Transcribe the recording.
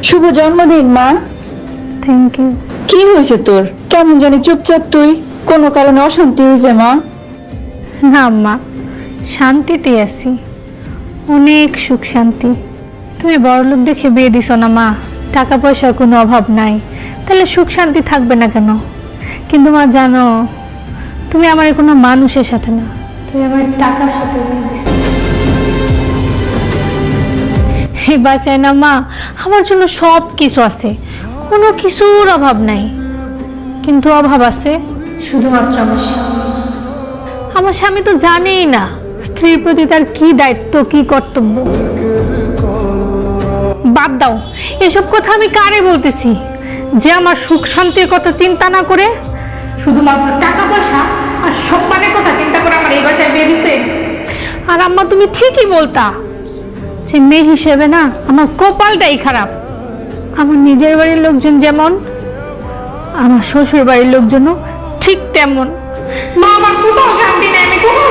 শুভ জন্মদিন মা। Thank you. কি হয়েছে তোর? কেমন জানি চুপচাপ তুই? কোনো কারণে অশান্তি হয়েছে মা? না আম্মা, শান্তিতে আছি, অনেক সুখ শান্তি। তুমি বড়লোক দেখে বিয়ে দিছো না মা, টাকা পয়সার কোনো অভাব নাই, তাহলে সুখ শান্তি থাকবে না কেন? কিন্তু মা জানো, তুমি আমার কোনো মানুষের সাথে না, তুমি আমার টাকার সাথে বিয়ে দিছো। এই বাসায় না মা, আমার জন্য সব কিছু আছে, কোনো কিছুর অভাব নাই, কিন্তু অভাব আছে শুধুমাত্র আমার স্বামী। আমার স্বামী তো জানেই না স্ত্রীর প্রতি তার কি দায়িত্ব, কি কর্তব্য। বাদ দাও, এসব কথা আমি কারে বলতেছি যে আমার সুখ শান্তির কথা চিন্তা না করে শুধুমাত্র টাকা পয়সা আর সম্মানের কথা চিন্তা করে আমার এই বাসায় বিয়ে দিছে। আর আম্মা তুমি ঠিকই বলতা যে মেয়ে হিসেবে না আমার কপালটাই খারাপ। আমার নিজের বাড়ির লোকজন যেমন, আমার শ্বশুর বাড়ির লোকজনও ঠিক তেমন। মা আমার কোথাও শান্তি নেই, আমি কোথাও